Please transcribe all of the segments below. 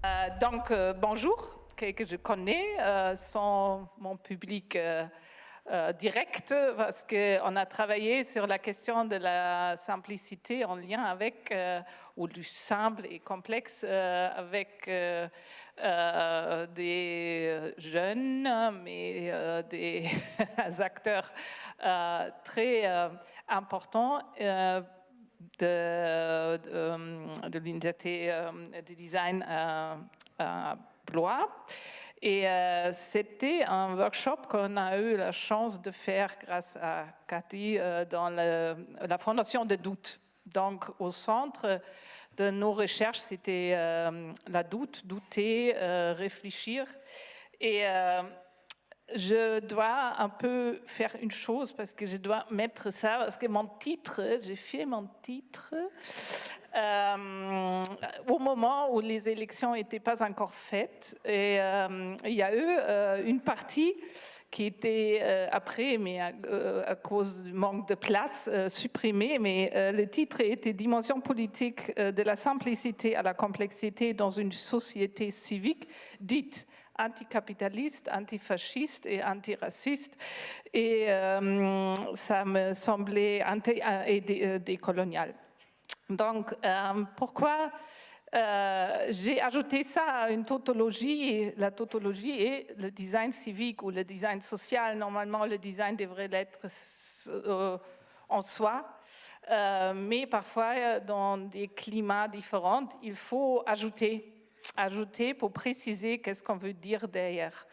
Bonjour, que je connais sans mon public direct, parce qu'on a travaillé sur la question de la simplicité en lien avec, ou du simple et complexe, avec des jeunes, mais des acteurs très importants de l'unité de design à Blois. Et c'était un workshop qu'on a eu la chance de faire grâce à Cathy dans la Fondation de Doute. Donc au centre de nos recherches, c'était la douter, réfléchir. Et je dois un peu faire une chose parce que je dois mettre ça, parce que mon titre, j'ai fait mon titre au moment où les élections n'étaient pas encore faites. Et il y a eu une partie qui était après, mais à cause du manque de place, supprimée. Mais le titre était « Dimension politique de la simplicité à la complexité dans une société civique dite anticapitaliste, antifasciste et antiraciste, et ça me semblait décolonial. Donc, pourquoi j'ai ajouté ça à une tautologie? La tautologie est le design civique ou le design social. Normalement, le design devrait l'être en soi, mais parfois, dans des climats différents, il faut ajouter pour préciser qu'est-ce qu'on veut dire derrière.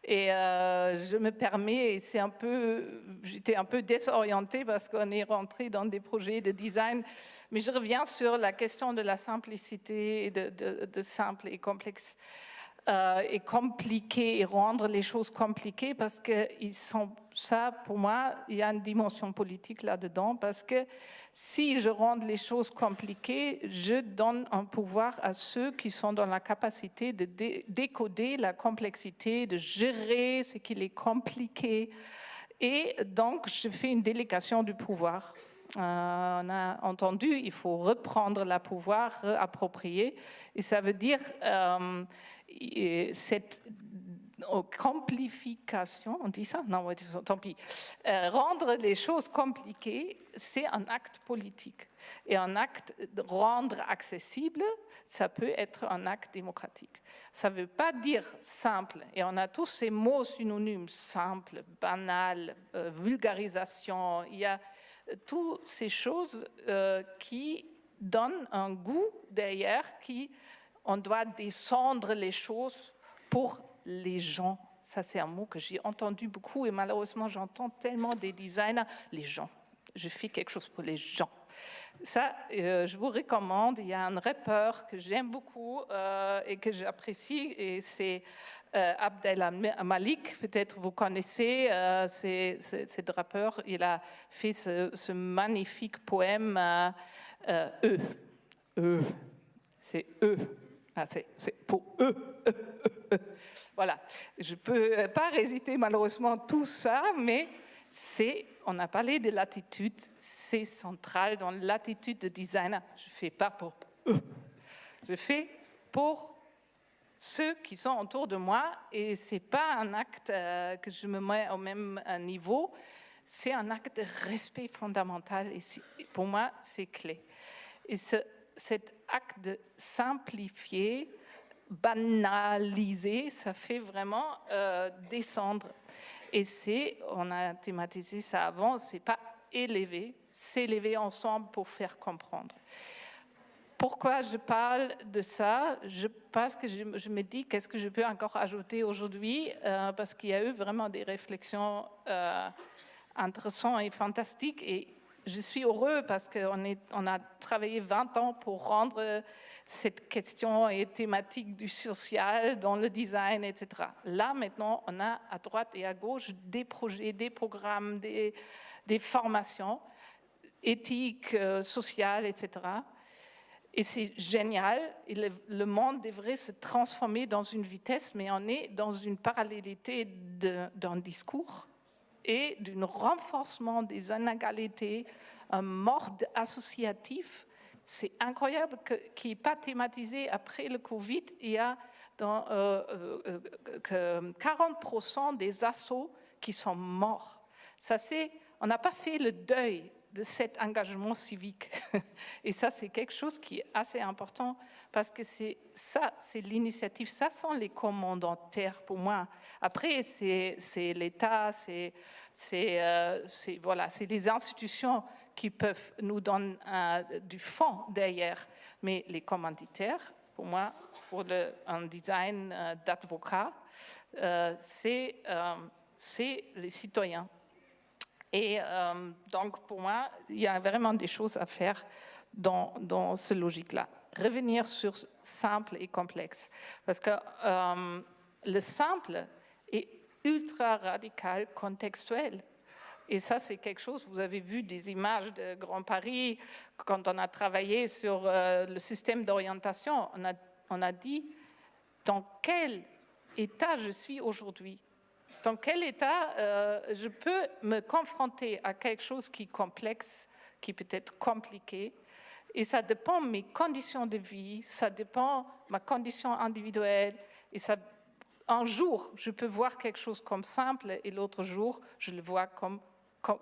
Et je me permets, j'étais un peu désorientée parce qu'on est rentré dans des projets de design, mais je reviens sur la question de la simplicité, de simple et complexe et compliqué, et rendre les choses compliquées, parce que ça, pour moi, il y a une dimension politique là-dedans, parce que si je rends les choses compliquées, je donne un pouvoir à ceux qui sont dans la capacité de décoder la complexité, de gérer ce qui est compliqué. Et donc, je fais une délégation du pouvoir. On a entendu, il faut reprendre le pouvoir, réapproprier. Et ça veut dire cette complification, on dit ça? Non, tant pis. Rendre les choses compliquées, c'est un acte politique. Et un acte de rendre accessible, ça peut être un acte démocratique. Ça ne veut pas dire simple. Et on a tous ces mots synonymes, simple, banal, vulgarisation. Il y a toutes ces choses qui donnent un goût derrière, on doit descendre les choses pour les gens. Ça, c'est un mot que j'ai entendu beaucoup et malheureusement, j'entends tellement des designers. Les gens. Je fais quelque chose pour les gens. Ça, je vous recommande. Il y a un rappeur que j'aime beaucoup et que j'apprécie, et c'est Abdel Malik. Peut-être vous connaissez ce rappeur. Il a fait ce magnifique poème c'est eux. Ah, c'est pour eux. Voilà. Je ne peux pas réciter malheureusement tout ça, mais on a parlé de l'attitude, c'est central dans l'attitude de designer. Je ne fais pas pour eux. Je fais pour ceux qui sont autour de moi, et ce n'est pas un acte que je me mets au même niveau, c'est un acte de respect fondamental, et pour moi, c'est clé. Et cet acte de simplifier, banaliser, ça fait vraiment descendre. Et on a thématisé ça avant, c'est pas élever, s'élever ensemble pour faire comprendre. Pourquoi je parle de ça? Parce que je me dis, qu'est-ce que je peux encore ajouter aujourd'hui? Parce qu'il y a eu vraiment des réflexions intéressantes et fantastiques, et je suis heureux parce qu'on a travaillé 20 ans pour rendre cette question et thématique du social dans le design, etc. Là, maintenant, on a à droite et à gauche des projets, des programmes, des formations éthiques, sociales, etc. Et c'est génial. Et le monde devrait se transformer dans une vitesse, mais on est dans une parallélité d'un discours et d'un renforcement des inégalités, un mode associatif. c'est incroyable qu'il n'y ait pas thématisé après le Covid. Il y a 40% des assos qui sont morts. On n'a pas fait le deuil de cet engagement civique. Et ça, c'est quelque chose qui est assez important parce que c'est l'initiative, ça sont les commandataires pour moi. Après, c'est l'État, c'est les institutions qui peuvent nous donner du fond derrière. Mais les commanditaires, pour moi, pour un design d'avocat, c'est les citoyens. Et donc, pour moi, il y a vraiment des choses à faire dans ce logique-là. Revenir sur simple et complexe. Parce que le simple est ultra radical, contextuel. Et ça, c'est quelque chose, vous avez vu des images de Grand Paris, quand on a travaillé sur le système d'orientation, on a dit dans quel état je suis aujourd'hui. Dans quel état je peux me confronter à quelque chose qui est complexe, qui peut être compliqué. Et ça dépend de mes conditions de vie, ça dépend de ma condition individuelle. Et un jour, je peux voir quelque chose comme simple et l'autre jour, je le vois comme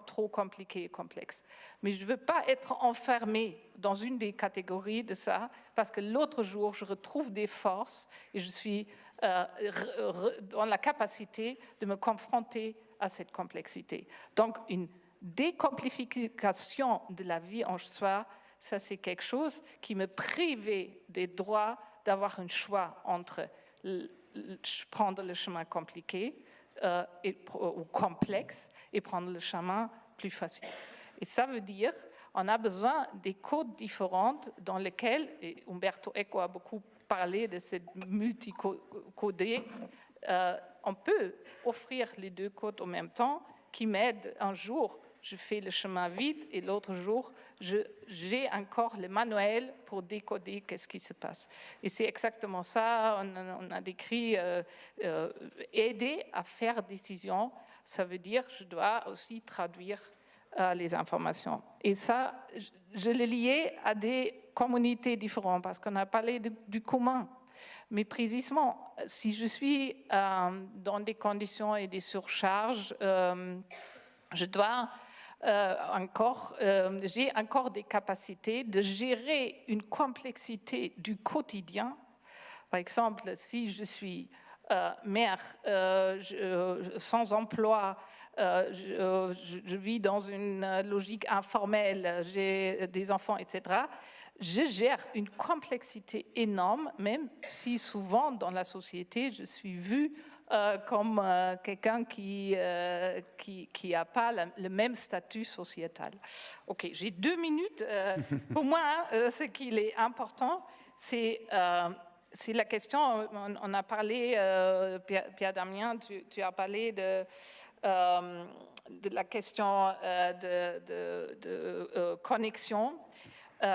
trop compliqué et complexe. Mais je ne veux pas être enfermée dans une des catégories de ça, parce que l'autre jour, je retrouve des forces et je suis dans la capacité de me confronter à cette complexité. Donc, une décomplification de la vie en soi, ça c'est quelque chose qui me privait des droits d'avoir un choix entre prendre le chemin compliqué ou complexe et prendre le chemin plus facile. Et ça veut dire on a besoin des codes différentes dans lesquels, et Umberto Eco a beaucoup parlé de cette multicodé, on peut offrir les deux codes en même temps qui m'aident. Un jour, je fais le chemin vite et l'autre jour, j'ai encore le manuel pour décoder qu'est-ce qui se passe. Et c'est exactement ça, on a décrit aider à faire décision, ça veut dire je dois aussi traduire les informations. Et ça, je l'ai lié à des communautés différentes parce qu'on a parlé du commun. Mais précisément, si je suis dans des conditions et des surcharges, je dois j'ai encore des capacités de gérer une complexité du quotidien. Par exemple, si je suis mère sans emploi, je vis dans une logique informelle, j'ai des enfants, etc., je gère une complexité énorme, même si souvent dans la société, je suis vue comme quelqu'un qui n'a pas le même statut sociétal. Ok, j'ai 2 minutes. Pour moi, ce qui est important, c'est la question, on a parlé, Pierre Damien, tu as parlé de la question de connexion.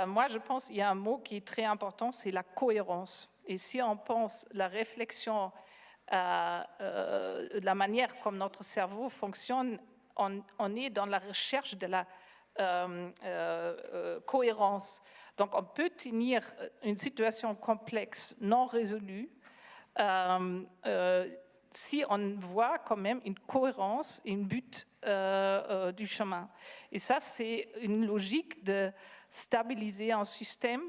Moi, je pense qu'il y a un mot qui est très important, c'est la cohérence. Et si on pense la réflexion, la manière comme notre cerveau fonctionne, on est dans la recherche de la cohérence. Donc, on peut tenir une situation complexe, non résolue, si on voit quand même une cohérence et un but du chemin. Et ça, c'est une logique de stabiliser un système,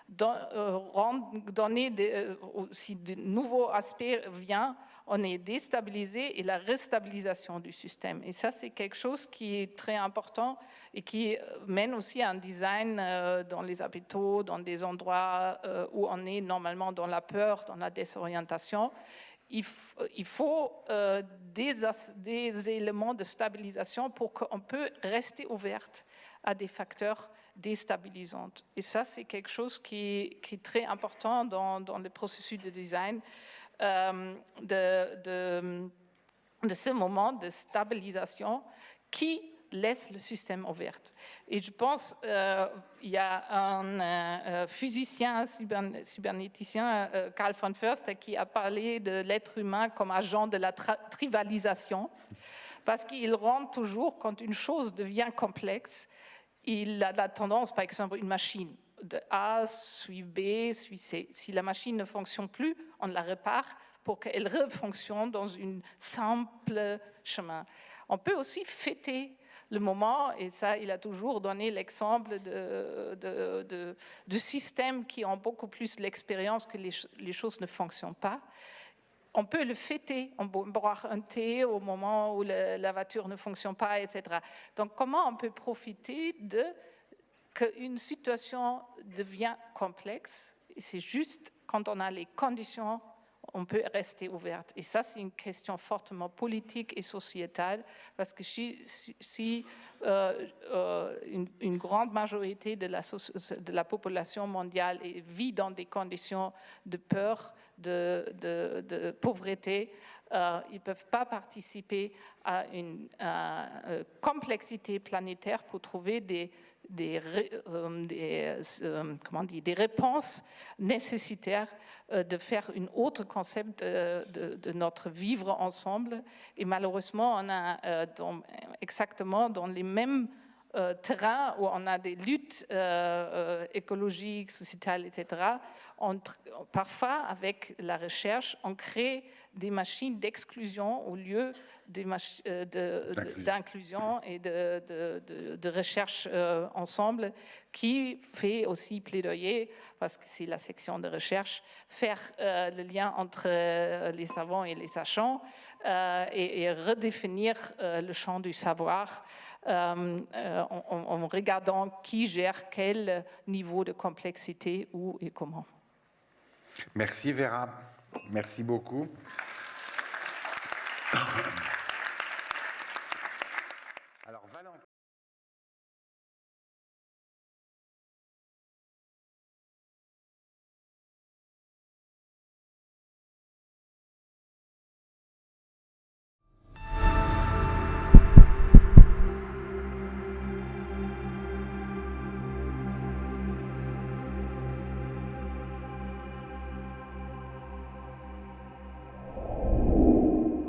donner si de nouveaux aspects viennent, on est déstabilisé et la restabilisation du système. Et ça, c'est quelque chose qui est très important et qui mène aussi à un design dans les hôpitaux, dans des endroits où on est normalement dans la peur, dans la désorientation. Il faut des éléments de stabilisation pour qu'on puisse rester ouverte à des facteurs déstabilisants. Et ça, c'est quelque chose qui est très important dans le processus de design, de ce moment de stabilisation qui laisse le système ouvert. Et je pense il y a un physicien cybernéticien, Carl von Förster, qui a parlé de l'être humain comme agent de la tribalisation, parce qu'il rend toujours, quand une chose devient complexe, il a la tendance, par exemple, une machine. de A suit B, suit C. Si la machine ne fonctionne plus, on la répare pour qu'elle refonctionne dans un simple chemin. On peut aussi fêter le moment, et ça, il a toujours donné l'exemple de systèmes qui ont beaucoup plus l'expérience que les choses ne fonctionnent pas. On peut le fêter, on peut boire un thé au moment où la voiture ne fonctionne pas, etc. Donc, comment on peut profiter qu'une situation devient complexe? Et c'est juste quand on a les conditions, on peut rester ouverte. Et ça, c'est une question fortement politique et sociétale, parce que si une grande majorité de la population mondiale vit dans des conditions de peur, de pauvreté, ils ne peuvent pas participer à une complexité planétaire pour trouver des réponses nécessitaires de faire un autre concept de notre vivre ensemble. Et malheureusement, on a exactement dans les mêmes terrains où on a des luttes écologiques, sociétales, etc., parfois, avec la recherche, on crée des machines d'exclusion au lieu d'inclusion et de recherche ensemble, qui fait aussi plaidoyer, parce que c'est la section de recherche, faire le lien entre les savants et les sachants et redéfinir le champ du savoir en regardant qui gère quel niveau de complexité, où et comment. Merci Vera, merci beaucoup.